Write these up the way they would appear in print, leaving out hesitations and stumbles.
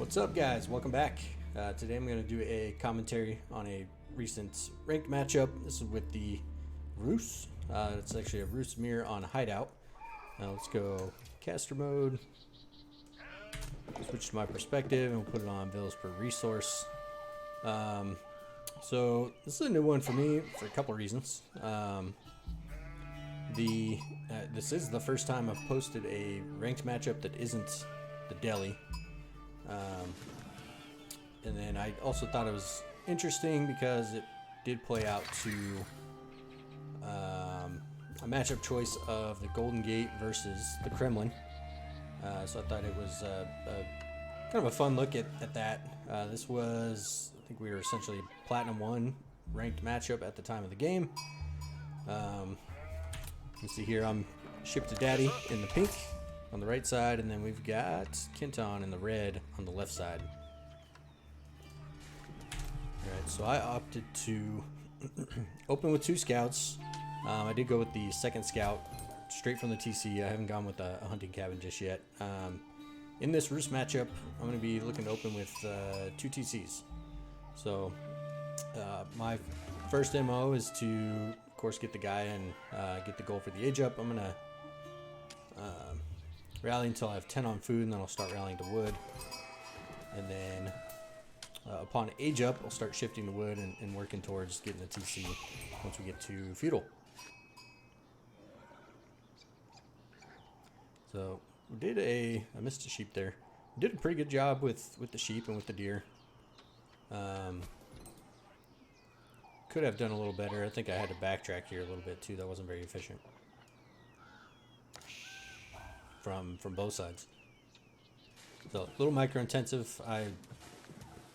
What's up, guys? Welcome back. Today I'm going to do a commentary on a recent ranked matchup. This is with the Rus. It's actually a Rus mirror on Hideout. Let's go caster mode. Switch to my perspective and we'll put it on villas per resource. So this is a new one for me for a couple reasons. This is the first time I've posted a ranked matchup that isn't the deli. And then I also thought it was interesting because it did play out to a matchup choice of the Golden Gate versus the Kremlin. So I thought it was kind of a fun look at that. This was, I think we were essentially Platinum 1 ranked matchup at the time of the game. You can see here I'm Ship to Daddy in the pink on the right side, and then we've got Kinton in the red on the left side. Alright, so I opted to open with 2 scouts. I did go with the second scout straight from the TC. I haven't gone with a hunting cabin just yet. In this Rus matchup, I'm going to be looking to open with 2 TCs. So my first MO is to, of course, get the guy and get the goal for the age up. I'm going to rally until I have 10 on food, and then I'll start rallying to wood. And then upon age up, I'll start shifting to wood and working towards getting the TC once we get to feudal. So we did I missed a sheep there. We did a pretty good job with the sheep and with the deer. Could have done a little better. I think I had to backtrack here a little bit too. That wasn't very efficient from both sides. So a little micro intensive. I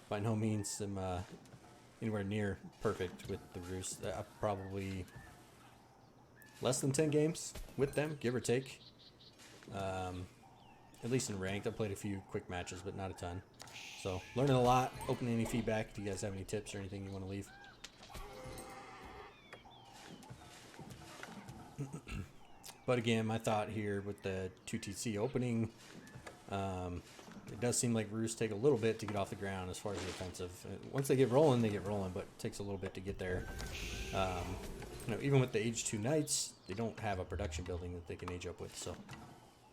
by no means am anywhere near perfect with the Rus. Probably less than 10 games with them, give or take. At least in ranked, I played a few quick matches, but not a ton. So learning a lot. Open any feedback. Do you guys have any tips or anything you want to leave? But again, my thought here with the 2TC opening, it does seem like Rus take a little bit to get off the ground as far as the offensive. Once they get rolling, but it takes a little bit to get there. Even with the age 2 knights, they don't have a production building that they can age up with, so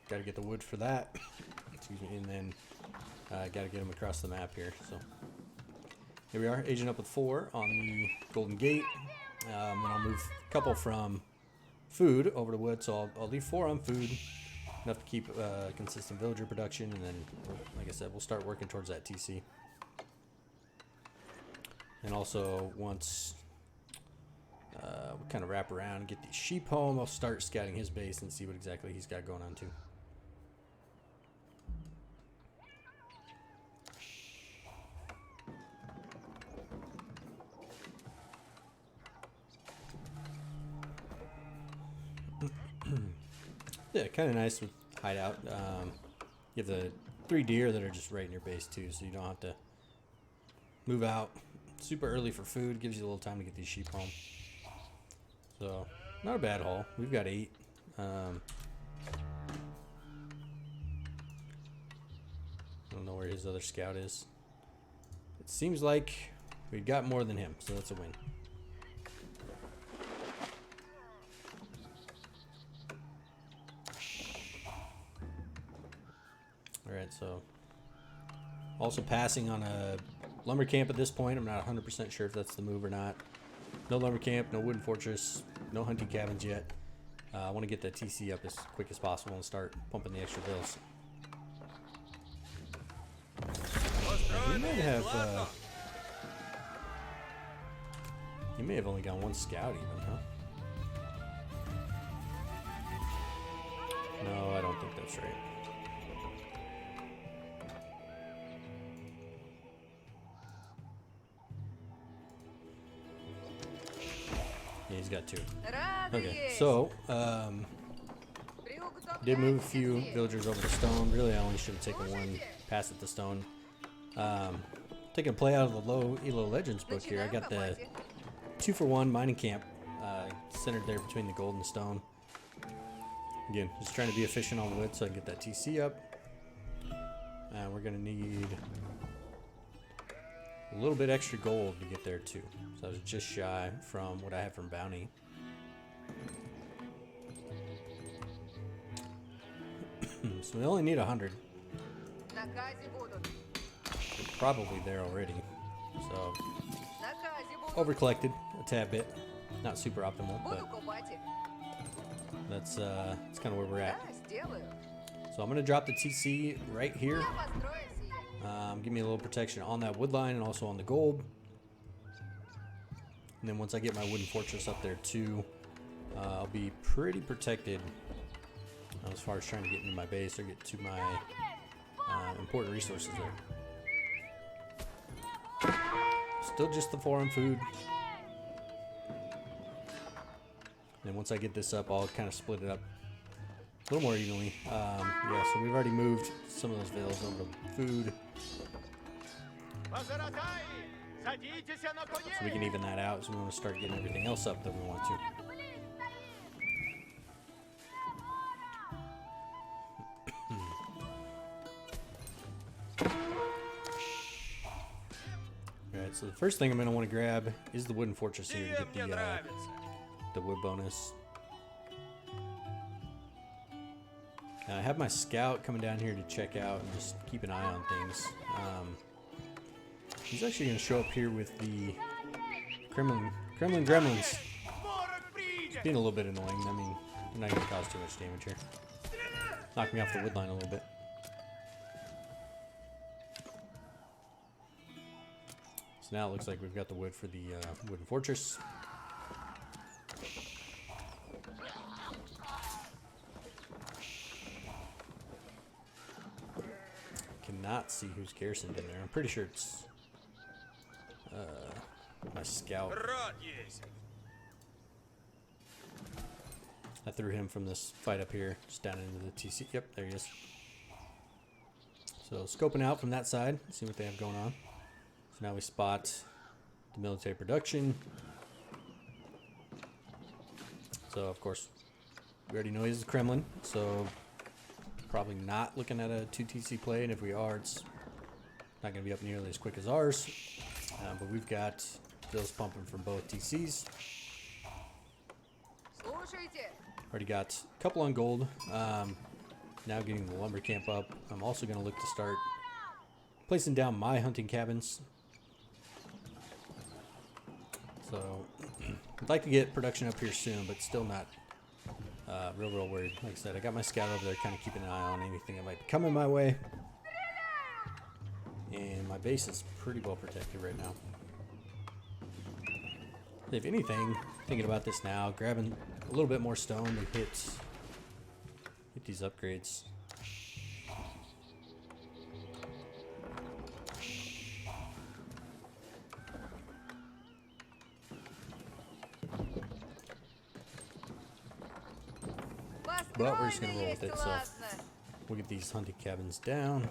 got to get the wood for that. Excuse me, and then got to get them across the map here. So here we are, aging up with 4 on the Golden Gate. Then I'll move a couple from food over to wood, so I'll leave 4 on food, enough to keep consistent villager production, and then, like I said, we'll start working towards that TC. And also, once we kind of wrap around and get these sheep home, I'll start scouting his base and see what exactly he's got going on too. Yeah, kind of nice with Hideout. You have the 3 deer that are just right in your base too, so you don't have to move out super early for food. Gives you a little time to get these sheep home. So not a bad haul. We've got 8. I don't know where his other scout is. It seems like we've got more than him, so that's a win. Alright, so also passing on a lumber camp at this point. I'm not 100% sure if that's the move or not. No lumber camp, no wooden fortress, no hunting cabins yet. I want to get that TC up as quick as possible and start pumping the extra bills. He might have he may have only got 1 scout even, huh? No, I don't think that's right. Yeah, he's got 2. Okay, so did move a few villagers over to stone. Really, I only should have taken 1 pass at the stone. Taking a play out of the low Elo Legends book here. I got the 2-for-1 mining camp centered there between the gold and stone. Again, just trying to be efficient on wood so I can get that TC up. We're going to need a little bit extra gold to get there too. So I was just shy from what I had from bounty. So we only need 100. We're probably there already. So over collected a tad bit. Not super optimal, but that's kind of where we're at. So I'm gonna drop the TC right here. Give me a little protection on that wood line and also on the gold. And then once I get my wooden fortress up there too, I'll be pretty protected as far as trying to get into my base or get to my important resources there. Still just the 4 on food. And then once I get this up, I'll kind of split it up a little more evenly. Yeah, so we've already moved some of those veils over to food. So we can even that out, so we want to start getting everything else up that we want to. Alright, so the first thing I'm going to want to grab is the wooden fortress here to get the wood bonus. Now I have my scout coming down here to check out and just keep an eye on things. He's actually going to show up here with the Kremlin gremlins. It's being a little bit annoying. I mean, they're not going to cause too much damage here. Knock me off the wood line a little bit. So now it looks like we've got the wood for the wooden fortress. Cannot see who's garrisoned in there. I'm pretty sure it's my scout. I threw him from this fight up here, just down into the TC. Yep, there he is. So scoping out from that side, see what they have going on. So now we spot the military production. So of course, we already know he's the Kremlin, so probably not looking at a 2 TC play, and if we are, it's not going to be up nearly as quick as ours. But we've got bills pumping from both TCs. Already got a couple on gold. Now getting the lumber camp up. I'm also going to look to start placing down my hunting cabins. So I'd like to get production up here soon, but still not real worried. Like I said, I got my scout over there kind of keeping an eye on anything that might be coming my way. And my base is pretty well protected right now. If anything, thinking about this now, grabbing a little bit more stone to hit these upgrades. But we're just going to roll with it, so we'll get these hunting cabins down.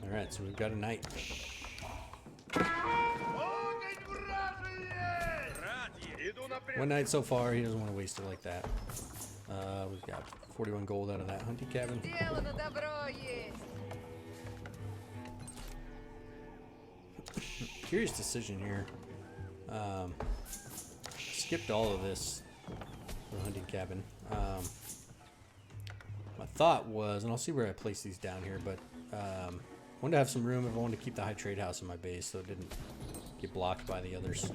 Alright, so we've got a knight. One knight so far, he doesn't want to waste it like that. We've got 41 gold out of that hunting cabin. Curious decision here. Skipped all of this for the hunting cabin. My thought was, and I'll see where I place these down here, but wanted to have some room if I wanted to keep the high trade house in my base so it didn't get blocked by the others.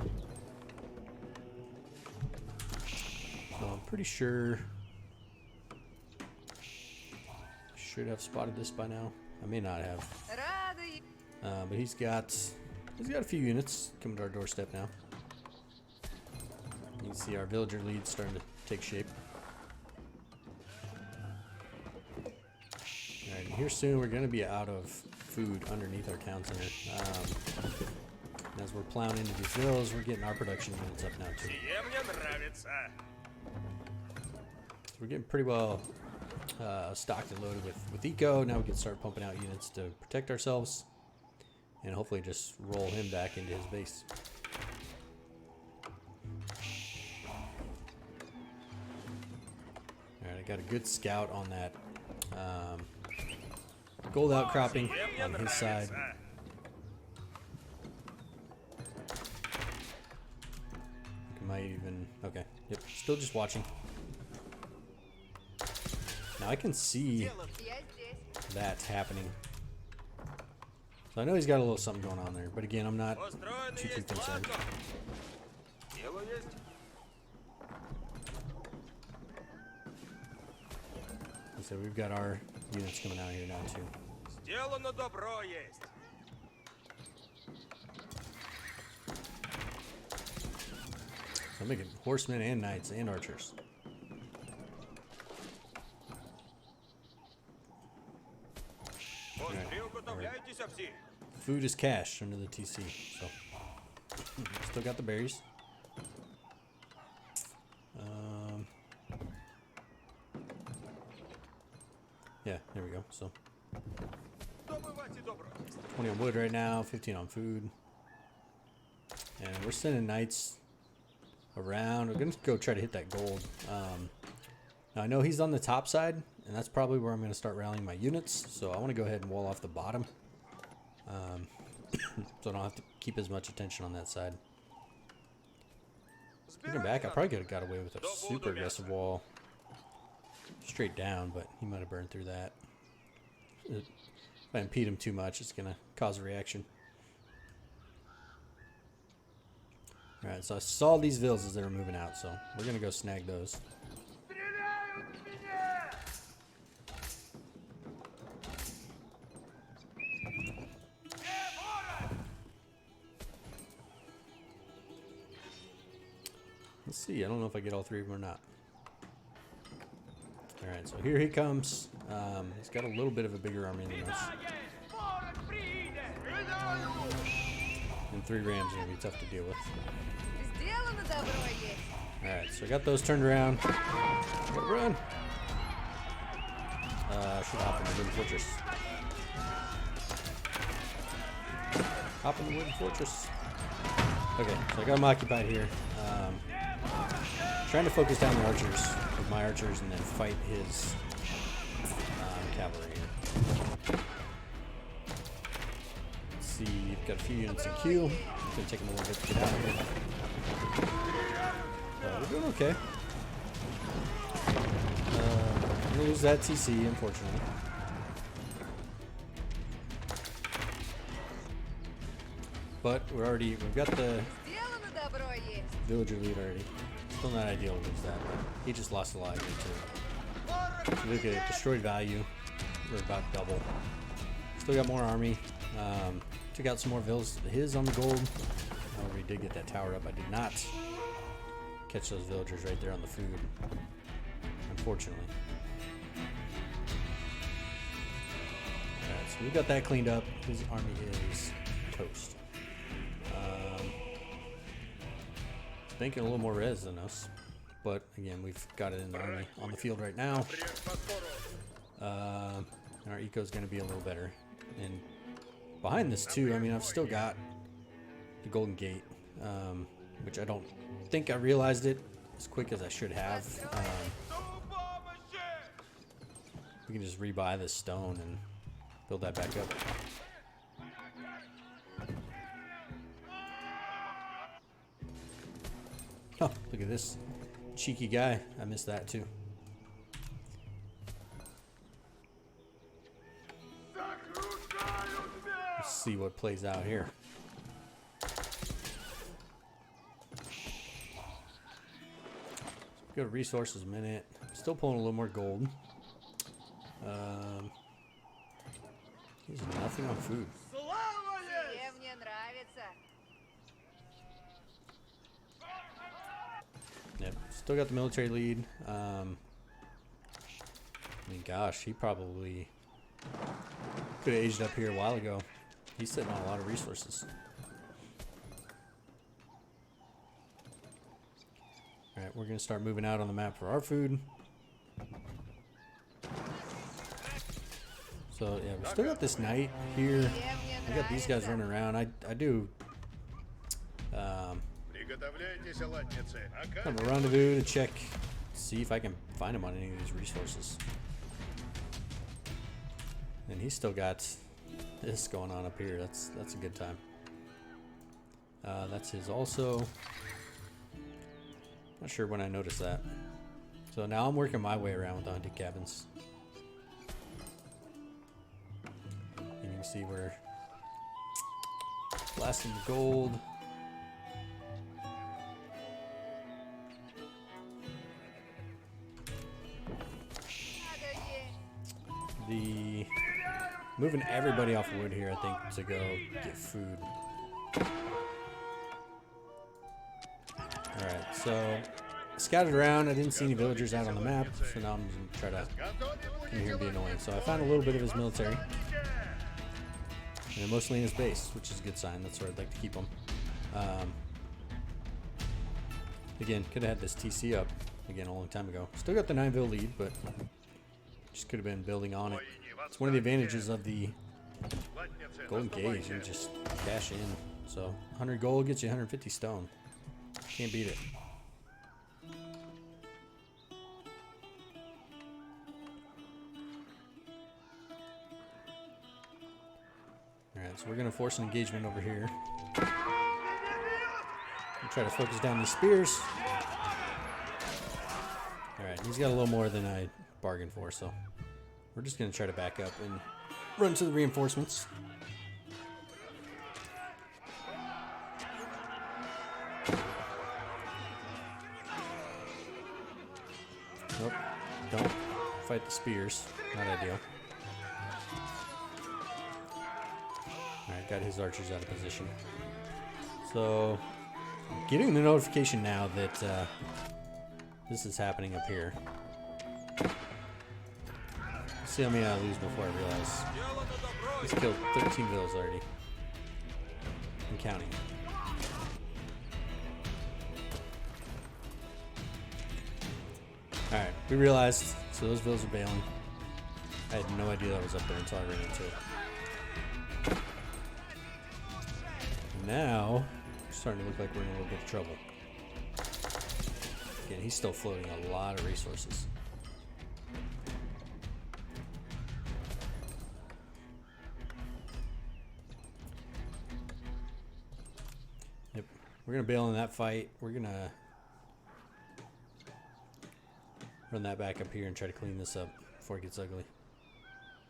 So I'm pretty sure should have spotted this by now. I may not have. But he's got a few units coming to our doorstep now. You can see our villager lead starting to take shape. Alright, and here soon we're going to be out of food underneath our town center. And as we're plowing into these villas, we're getting our production units up now too. So we're getting pretty well stocked and loaded with eco. Now we can start pumping out units to protect ourselves and hopefully just roll him back into his base. Alright, I got a good scout on that gold outcropping on his side. Might even, okay, yep, still just watching. Now I can see that's happening. So I know he's got a little something going on there, but again, I'm not too concerned. So we've got our units coming out here now too. So I'm making horsemen and knights and archers. Right. Food is cash under the TC, so still got the berries. Yeah, there we go. So 20 on wood right now, 15 on food, and we're sending knights around. We're gonna go try to hit that gold. Now I know he's on the top side, and that's probably where I'm gonna start rallying my units. So I want to go ahead and wall off the bottom, so I don't have to keep as much attention on that side. Looking back, I probably could have got away with a super aggressive wall straight down, but he might have burned through that. If I impede him too much, it's gonna cause a reaction. Alright, so I saw these villas as they were moving out, so we're gonna go snag those. Let's see, I don't know if I get all three of them or not. Alright, so here he comes. He's got a little bit of a bigger army than us. And 3 rams are going to be tough to deal with. Alright, so I got those turned around. Gotta run! Should hop in the wooden fortress. Hop in the wooden fortress. Okay, so I got him occupied here. Trying to focus down the archers with my archers and then fight his cavalry here. Let's see, you've got a few units in queue. It's going to take them a little bit to get out of here. We're doing okay. I'm going to lose that TC, unfortunately. But we've got the villager lead already. Still not ideal to lose that, but he just lost a lot here too. So look at destroyed value. We're about double. Still got more army. Took out some more villas. His on the gold. However, he did get that tower up. I did not catch those villagers right there on the food, unfortunately. Alright, so we got that cleaned up. His army is toast. Thinking a little more res than us, but again, we've got it in the army on the field right now. And our eco is going to be a little better. And behind this too, I mean, I've still got the Golden Gate, which I don't think I realized it as quick as I should have. We can just rebuy this stone and build that back up. Oh, look at this cheeky guy. I missed that too. Let's see what plays out here. Go to resources a minute. Still pulling a little more gold. He's nothing on food. Yep, still got the military lead. I mean, gosh, he probably could have aged up here a while ago. He's sitting on a lot of resources. Alright, we're going to start moving out on the map for our food. So, yeah, we still got this knight here. I got these guys running around. I do kind of a rendezvous to check, see if I can find them on any of these resources. And he's still got this going on up here. That's a good time. That's his also. Not sure when I noticed that. So now I'm working my way around with the hunting cabins. And you can see we're blasting the gold. Moving everybody off wood here, I think, to go get food. Alright, so scouted around. I didn't see any villagers out on the map, so now I'm going to try to come here and be annoying. So I found a little bit of his military. And they're mostly in his base, which is a good sign. That's where I'd like to keep them. Again, could have had this TC up again a long time ago. Still got the 9-vil lead, but just could have been building on it. It's one of the advantages of the golden gauge. You just cash in. So 100 gold gets you 150 stone. Can't beat it. Alright, so we're going to force an engagement over here. We'll try to focus down these spears. Alright, he's got a little more than I bargained for, so we're just going to try to back up and run to the reinforcements. Nope, don't fight the spears. Not ideal. Alright, got his archers out of position. So, I'm getting the notification now that this is happening up here. See how many I lose before I realize. He's killed 13 villas already. I'm counting. Alright, we realized. So those villas are bailing. I had no idea that was up there until I ran into it. Now, it's starting to look like we're in a little bit of trouble. Again, he's still floating a lot of resources. Yep, we're gonna bail in that fight. We're gonna run that back up here and try to clean this up before it gets ugly.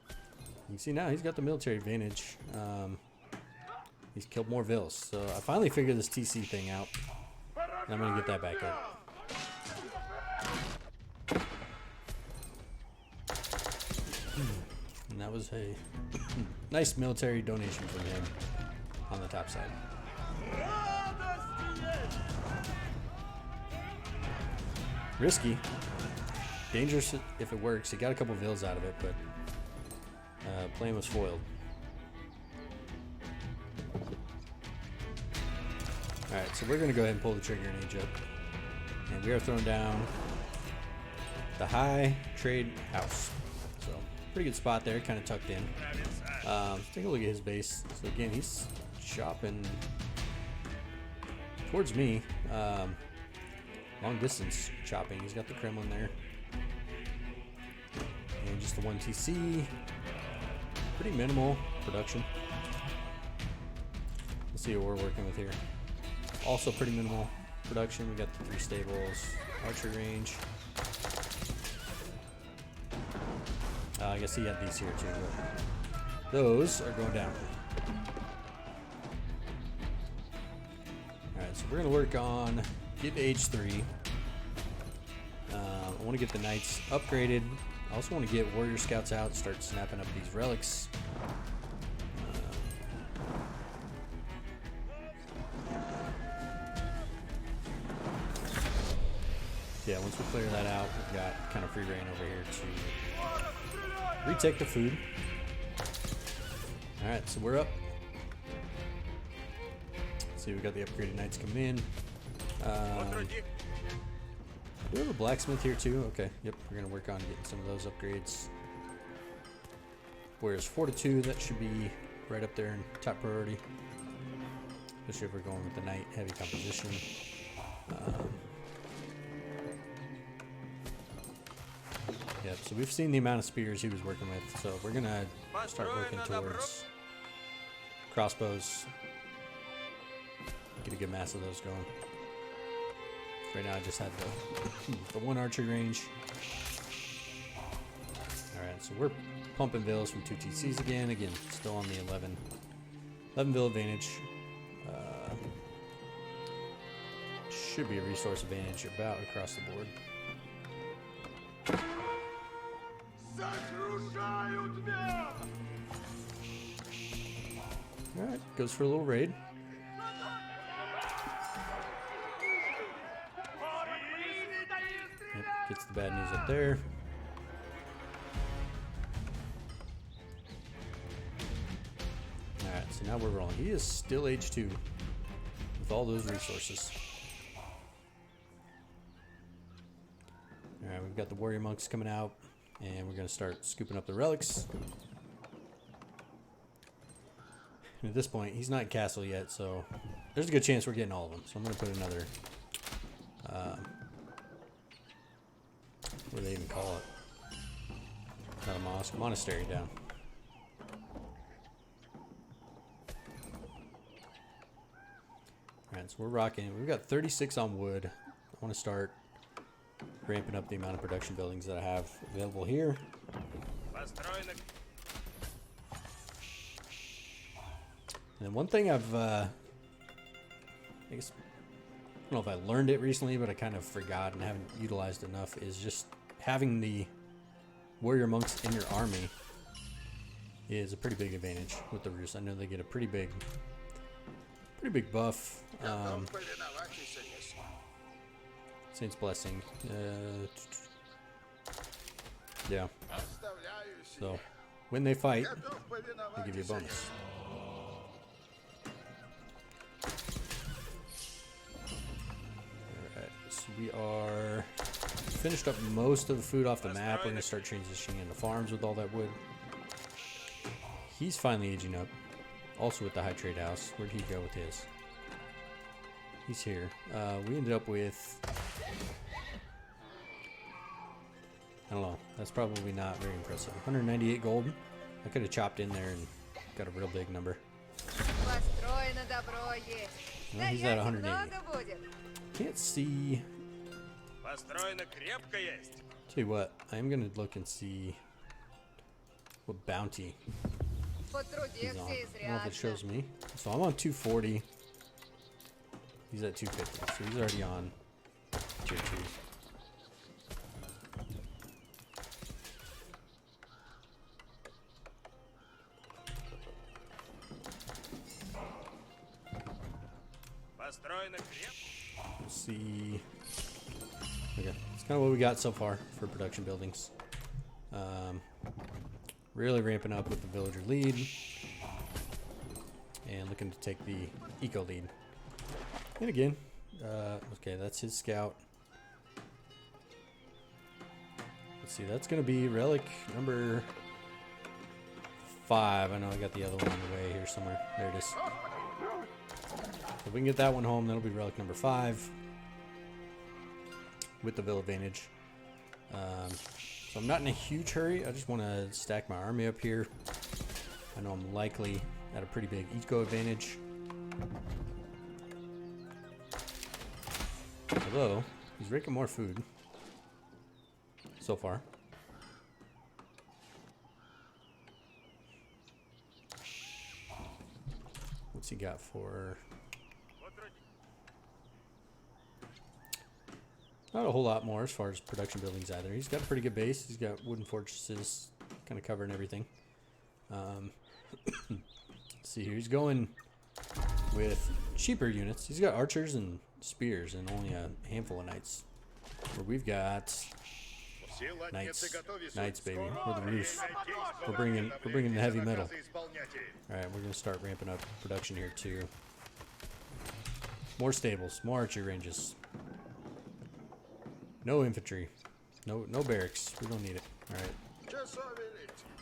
You can see now he's got the military advantage. He's killed more vills. So I finally figured this TC thing out. And I'm going to get that back up. And that was a nice military donation from him on the top side. Risky. Dangerous if it works. He got a couple vills out of it, but plan was foiled. Alright, so we're going to go ahead and pull the trigger and age up. And we are throwing down the high trade house. So, pretty good spot there, kind of tucked in. Take a look at his base. So again, he's chopping towards me. Long distance chopping. He's got the Kremlin there. And just the one TC. Pretty minimal production. Let's see what we're working with here. Also pretty minimal production. We got the 3 stables, archery range. I guess he had these here too, but those are going down. Alright, so we're going to work on getting to age 3. I want to get the knights upgraded. I also want to get warrior scouts out, start snapping up these relics. Yeah, once we clear that out, we've got kind of free reign over here to retake the food. Alright, so we're up. Let's see, we got the upgraded knights coming in. Do we have a blacksmith here too? Okay, yep, we're going to work on getting some of those upgrades. Whereas fortitude, that should be right up there in top priority. Especially if we're going with the knight heavy composition. Yep, so we've seen the amount of spears he was working with, so we're gonna start working towards crossbows. Get a good mass of those going. Right now I just had the one archery range. Alright, so we're pumping villas from 2 TCs again. Again, still on the 11 villa advantage. Should be a resource advantage about across the board. Alright, goes for a little raid. Yep, gets the bad news up there. Alright, so now we're rolling. He is still H2 with all those resources. Alright, we've got the warrior monks coming out, and we're going to start scooping up the relics. And at this point, he's not in castle yet, so there's a good chance we're getting all of them. So I'm going to put another, what do they even call it? Not a mosque, monastery down. Alright, so we're rocking. We've got 36 on wood. I want to start ramping up the amount of production buildings that I have available here. And one thing I've, I guess, I don't know if I learned it recently, but I kind of forgot and haven't utilized enough, is just having the warrior monks in your army is a pretty big advantage with the Rus. I know they get a pretty big buff. Saint's Blessing. Yeah. So, when they fight, they give you a bonus. Alright, so we are finished up most of the food off the map. We're going to start transitioning into farms with all that wood. He's finally aging up. Also with the high trade house. Where'd he go with his? He's here. We ended up with... I don't know. That's probably not very impressive. 198 gold. I could have chopped in there and got a real big number. Well, he's at 180. Can't see... Tell you what, I am going to look and see what bounty he's on. I don't know if it shows me. So I'm on 240. He's at 250, so he's already on tier 2. We'll see. Okay, it's kind of what we got so far for production buildings. Really ramping up with the villager lead and looking to take the eco lead. And again, okay, that's his scout. Let's see, that's going to be relic number 5. I know I got the other one on the way here somewhere. There it is. If we can get that one home, that'll be relic number 5 with the Ville advantage. So I'm not in a huge hurry. I just want to stack my army up here. I know I'm likely at a pretty big eco advantage. Although, he's raking more food so far. What's he got for... Not a whole lot more as far as production buildings either. He's got a pretty good base. He's got wooden fortresses kind of covering everything. Let's see here. He's going with cheaper units. He's got archers and spears and only a handful of knights. Where we've got knights. Knights, baby. We're the Rus. We're bringing the heavy metal. Alright, we're going to start ramping up production here too. More stables. More archery ranges. No infantry. No barracks. We don't need it. Alright.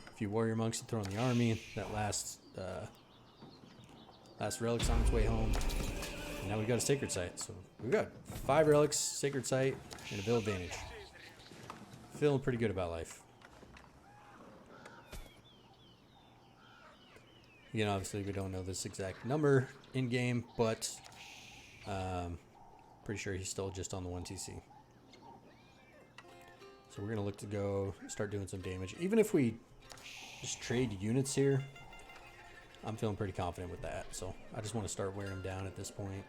A few warrior monks to throw in the army. That last relic's on its way home. And now we got a sacred site. So we've got 5 relics, sacred site, and a Ville advantage. Feeling pretty good about life. Again, obviously we don't know this exact number in game, but pretty sure he's still just on the 1 TC. So we're gonna look to go start doing some damage. Even if we just trade units here, I'm feeling pretty confident with that. So I just want to start wearing him down at this point.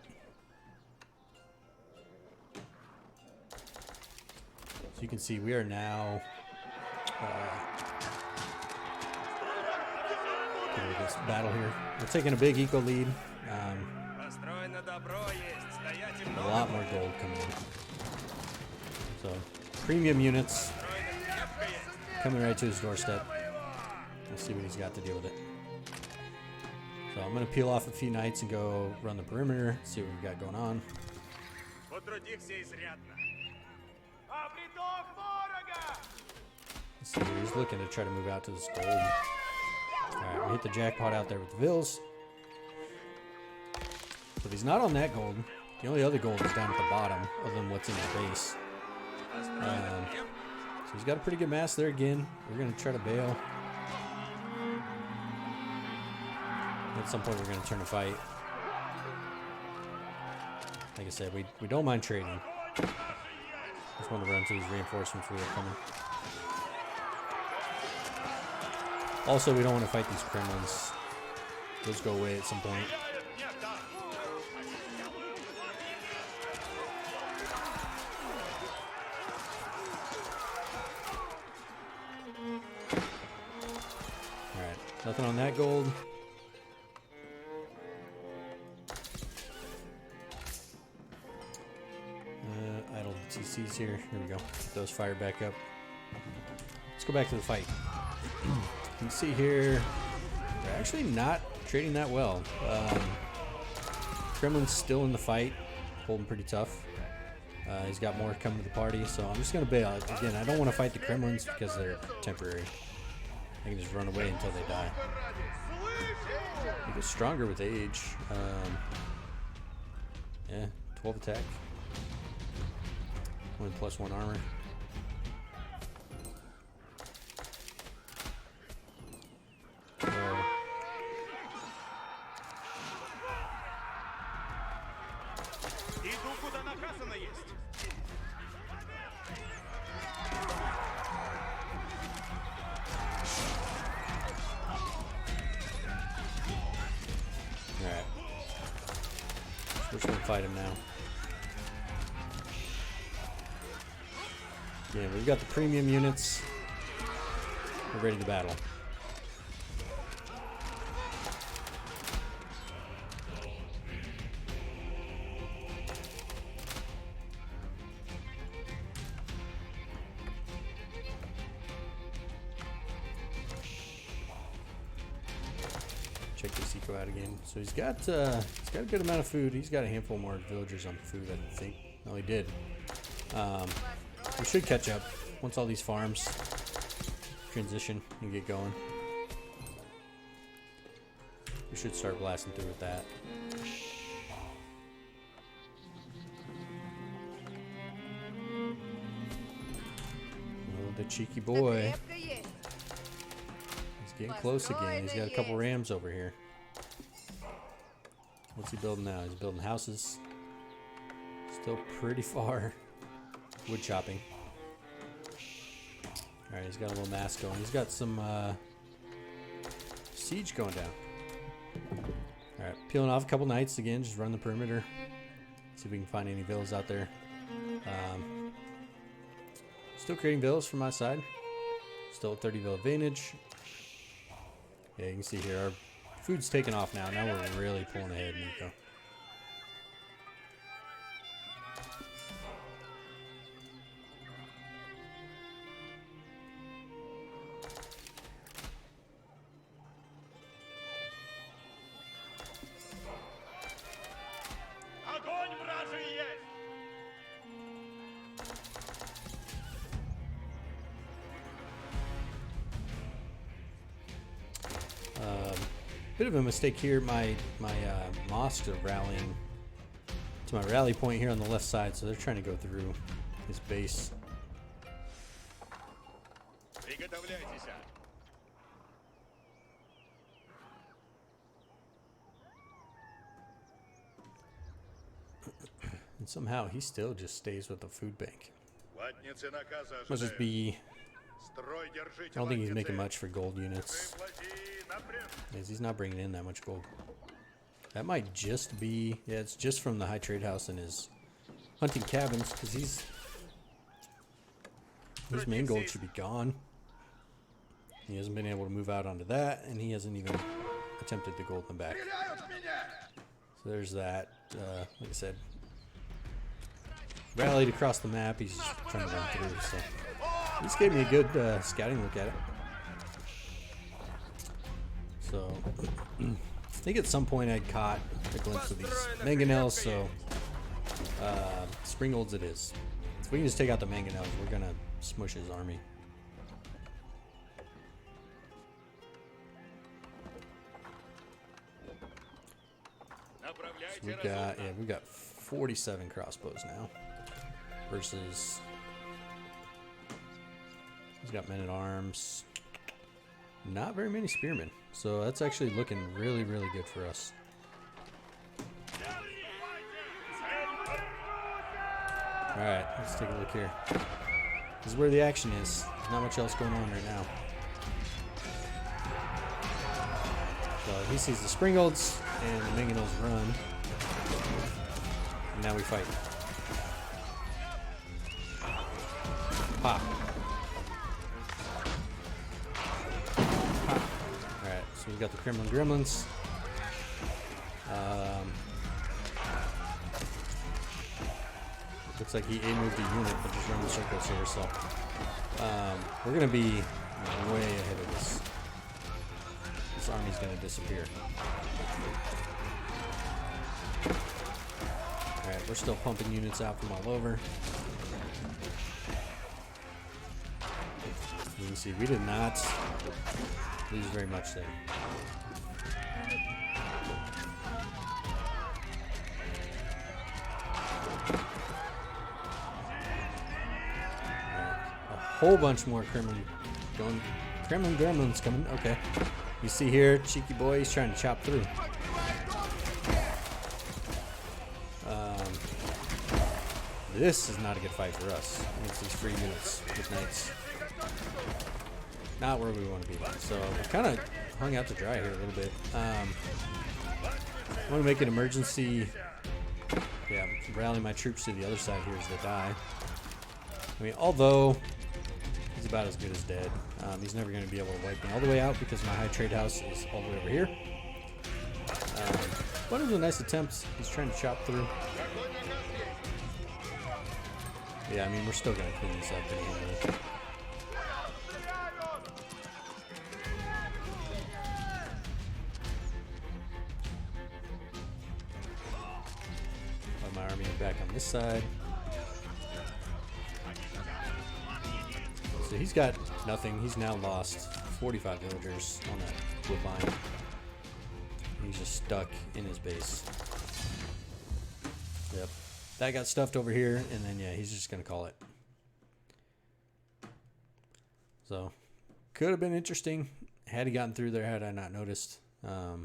So you can see we are now this battle here. We're taking a big eco lead. A lot more gold coming in. So premium units coming right to his doorstep. We'll see what he's got to deal with it. So I'm going to peel off a few knights and go run the perimeter, see what we've got going on. Let's see, he's looking to try to move out to this gold. Alright, we hit the jackpot out there with the Vills. So if he's not on that gold, the only other gold is down at the bottom, other than what's in his base. So he's got a pretty good mass there again. We're going to try to bail. At some point we're going to turn a fight. Like I said, we don't mind trading. Just want to run through these reinforcements we have coming. Also, we don't want to fight these Kremlins. Those go away at some point. Alright, nothing on that gold. Idle TCs here. Here we go. Get those fired back up. Let's go back to the fight. You can see here, they're actually not trading that well. Kremlin's still in the fight, holding pretty tough. He's got more coming to the party, so I'm just going to bail. Again, I don't want to fight the Kremlins because they're temporary. I can just run away until they die. He gets stronger with age. Yeah, 12 attack. Only +1 armor. We're just gonna fight him now. Yeah, we've got the premium units. We're ready to battle. Check this eco out again. So he's got a good amount of food. He's got a handful more villagers on food, I think. No, he did. We should catch up once all these farms transition and get going. We should start blasting through with that. Oh, the cheeky boy. He's getting close again. He's got a couple rams over here. What's he building now? He's building houses. Still pretty far. Wood chopping. Alright, he's got a little mass going. He's got some siege going down. Alright, peeling off a couple knights again. Just run the perimeter. See if we can find any villas out there. Still creating villas from my side. Still at 30 villa advantage. Yeah, you can see here our food's taking off now. Now we're really pulling ahead, Nico. Bit of a mistake here. My mosques are rallying to my rally point here on the left side, so they're trying to go through his base. And somehow he still just stays with the food bank. Must just be... I don't think he's making much for gold units. Because he's not bringing in that much gold. That might just be... Yeah, it's just from the high trade house and his hunting cabins. Because his main gold should be gone. He hasn't been able to move out onto that. And he hasn't even attempted to gold them back. So there's that. Like I said, rallied across the map. He's just trying to run through. So this gave me a good scouting look at it. So I think at some point I'd caught a glimpse of these mangonels. So springalds it is. If we can just take out the mangonels, we're gonna smush his army. So we got 47 crossbows now versus he's got men at arms, not very many spearmen, so that's actually looking really good for us. All right, let's take a look here. This is where the action is. There's not much else going on right now. So he sees the springolds and the mangonels run. And now we fight. Pop. Pop. Alright, so we've got the Kremlin gremlins. Looks like he A-moved a unit, but just run the circles here, so we're gonna be way ahead of this. This army's gonna disappear. Alright, we're still pumping units out from all over. You can see we did not lose very much there. A whole bunch more Kremlin gremlins coming. Okay. You see here, cheeky boy, he's trying to chop through. This is not a good fight for us against these free units with knights. Not where we want to be. So we're kind of hung out to dry here a little bit. I want to make an emergency. Yeah, rally my troops to the other side here as they die. I mean, although he's about as good as dead, he's never going to be able to wipe me all the way out because my high trade house is all the way over here. But it was a nice attempt. He's trying to chop through. Yeah, I mean, we're still going to clean this up pretty handily. Put my army back on this side. So he's got nothing. He's now lost 45 villagers on that wood line. He's just stuck in his base. Yep. That got stuffed over here, and then, yeah, he's just going to call it. So, could have been interesting had he gotten through there, had I not noticed. Like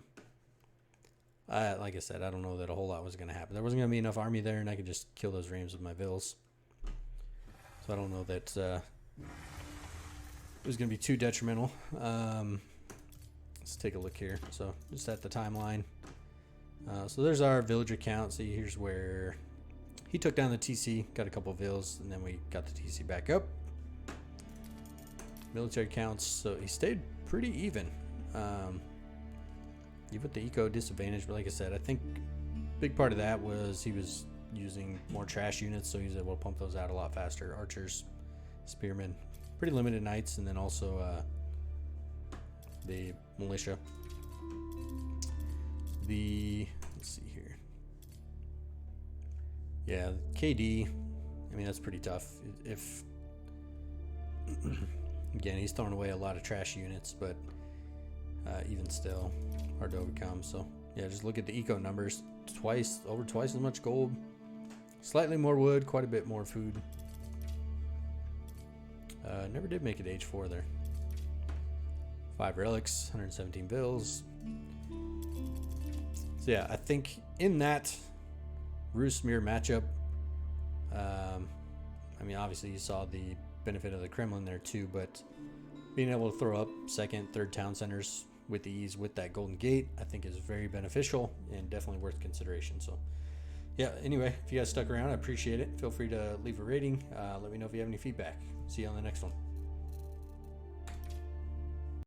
I said, I don't know that a whole lot was going to happen. There wasn't going to be enough army there, and I could just kill those rams with my vills. So I don't know that it was going to be too detrimental. Let's take a look here. So, just at the timeline. So there's our villager count. See, here's where he took down the TC, got a couple of vills, and then we got the TC back up. Military counts, so he stayed pretty even. Even with the eco disadvantage, but like I said, I think a big part of that was he was using more trash units, so he was able to pump those out a lot faster. Archers, spearmen, pretty limited knights, and then also the militia. Let's see here. Yeah, KD, I mean, that's pretty tough. If again, he's throwing away a lot of trash units, but even still, hard to overcome. So yeah, just look at the eco numbers. Over twice as much gold, slightly more wood, quite a bit more food. Never did make it age 4 there. 5 relics, 117 bills. So yeah, I think in that Rus mirror matchup, I mean, obviously you saw the benefit of the Kremlin there too, but being able to throw up second, third town centers with ease with that Golden Gate, I think is very beneficial and definitely worth consideration. So yeah, anyway, if you guys stuck around, I appreciate it. Feel free to leave a rating. Let me know if you have any feedback. See you on the next one.